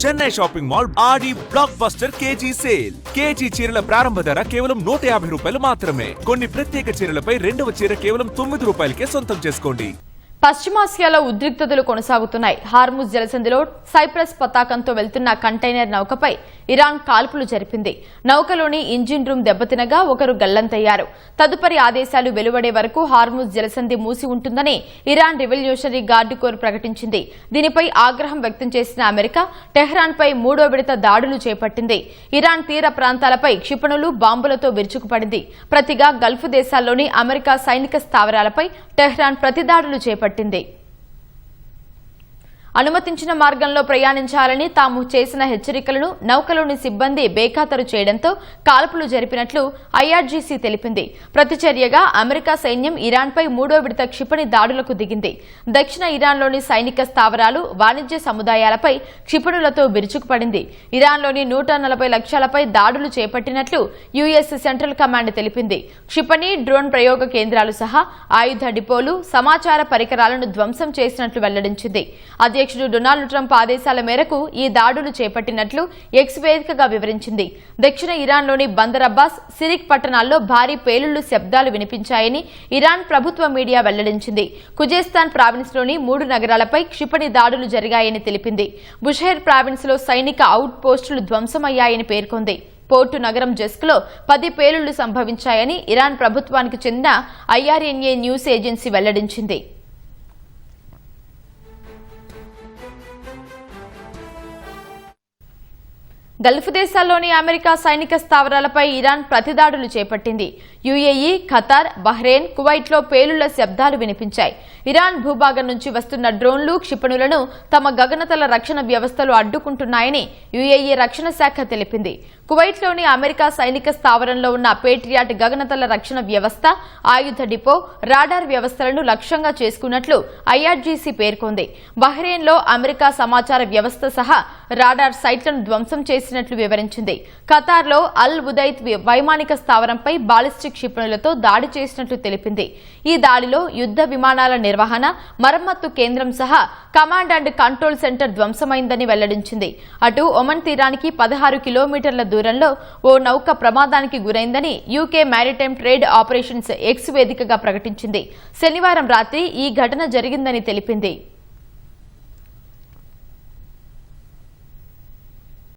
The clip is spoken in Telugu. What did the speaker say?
Chennai shopping mall Aadi blockbuster KG sale. KG చీరల ప్రారంభ ధర కేవలం 150 రూపాయలు మాత్రమే. కొన్ని ప్రత్యేక చీరలపై రెండవ చీర కేవలం 9 రూపాయలకే సొంతం చేసుకోండి. పశ్చిమాసియాలో ఉద్రిక్తతలు కొనసాగుతున్నాయి. హార్ముజ్ జలసంధిలో సైప్రస్ పతాకంతో వెళ్తున్న కంటైనర్ నౌకపై ఇరాన్ కాల్పులు జరిపింది. నౌకలోని ఇంజిన్ రూమ్ దెబ్బతినగా ఒకరు గల్లంతయ్యారు. తదుపరి ఆదేశాలు వెలువడే వరకు హార్ముజ్ జలసంధి మూసి ఉంటుందని ఇరాన్ రెవల్యూషనరీ గార్డ్ కోర్ ప్రకటించింది. దీనిపై ఆగ్రహం వ్యక్తం చేసిన అమెరికా టెహ్రాన్పై మూడో విడత దాడులు చేపట్టింది. ఇరాన్ తీర ప్రాంతాలపై క్షిపణులు బాంబులతో విరుచుకుపడింది. ప్రతిగా గల్ఫ్ దేశాల్లోని అమెరికా సైనిక స్థావరాలపై టెహ్రాన్ ప్రతిదాడులు చేపట్టింది. అనుమతించిన మార్గంలో ప్రయాణించాలని తాము చేసిన హెచ్చరికలను నౌకలోని సిబ్బంది బేఖాతరు చేయడంతో కాల్పులు జరిపినట్లు ఐఆర్జీసీ తెలిపింది. ప్రతిచర్యగా అమెరికా సైన్యం ఇరాన్పై మూడో విడత క్షిపణి దాడులకు దిగింది. దక్షిణ ఇరాన్లోని సైనిక స్థావరాలు, వాణిజ్య సముదాయాలపై క్షిపణులతో విరుచుకుపడింది. ఇరాన్లోని 140 లక్ష్యాలపై దాడులు చేపట్టినట్లు యుఎస్ సెంట్రల్ కమాండ్ తెలిపింది. క్షిపణి, డ్రోన్ ప్రయోగ కేంద్రాలు సహా ఆయుధ డిపోలు, సమాచార పరికరాలను ధ్వంసం చేసినట్లు వెల్లడించింది. అధ్యక్షుడు డొనాల్డ్ ట్రంప్ ఆదేశాల మేరకు ఈ దాడులు చేపట్టినట్లు ఎక్స్ వేదికగా వివరించింది. దక్షిణ ఇరాన్లోని బందర్ అబ్బాస్, సిరిక్ పట్టణాల్లో భారీ పేలుళ్లు శబ్దాలు వినిపించాయని ఇరాన్ ప్రభుత్వ మీడియా వెల్లడించింది. ఖుజేస్తాన్ ప్రావిన్స్లోని 3 నగరాలపై క్షిపణి దాడులు జరిగాయని తెలిపింది. బుషైర్ ప్రావిన్స్లో సైనిక అవుట్ పోస్టులు ధ్వంసమయ్యాయని పేర్కొంది. పోర్టు నగరం జస్క్లో 10 పేలుళ్లు సంభవించాయని ఇరాన్ ప్రభుత్వానికి చెందిన ఐఆర్ఎన్ఏ న్యూస్ ఏజెన్సీ వెల్లడించింది. గల్ఫ్ దేశాల్లోని అమెరికా సైనిక స్థావరాలపై ఇరాన్ ప్రతిదాడులు చేపట్టింది. యుఏఈ, ఖతార్, బహ్రెయిన్, కువైట్లో పేలుళ్ల శబ్దాలు వినిపించాయి. ఇరాన్ భూభాగం నుంచి వస్తున్న డ్రోన్లు, క్షిపణులను తమ గగనతల రక్షణ వ్యవస్థలు అడ్డుకుంటున్నాయని యుఏఈ రక్షణ శాఖ తెలిపింది. కువైట్లోని అమెరికా సైనిక స్థావరంలో ఉన్న పేట్రియాట్ గగనతల రక్షణ వ్యవస్థ, ఆయుధ డిపో, రాడార్ వ్యవస్థలను లక్ష్యంగా చేసుకున్నట్లు ఐఆర్జీసీ పేర్కొంది. బహ్రెయిన్లో అమెరికా సమాచార వ్యవస్థ సహా రాడార్ సైట్లను ధ్వంసం చేసినట్లు వివరించింది. ఖతార్లో అల్ ఉదైత్ వైమానిక స్థావరంపై బాలిస్టిక్ క్షిపణులతో దాడి చేసినట్లు తెలిపింది. ఈ దాడిలో యుద్ధ విమానాల నిర్వహణ, మరమ్మత్తు కేంద్రం సహా కమాండ్ అండ్ కంట్రోల్ సెంటర్ ధ్వంసమైందని వెల్లడించింది. అటు ఒమన్ తీరానికి 16 కిలోమీటర్ల దూరంలో ఓ నౌక ప్రమాదానికి గురైందని UK maritime trade operations X వేదికగా ప్రకటించింది. శనివారం రాత్రి ఈ ఘటన జరిగిందని తెలిపింది.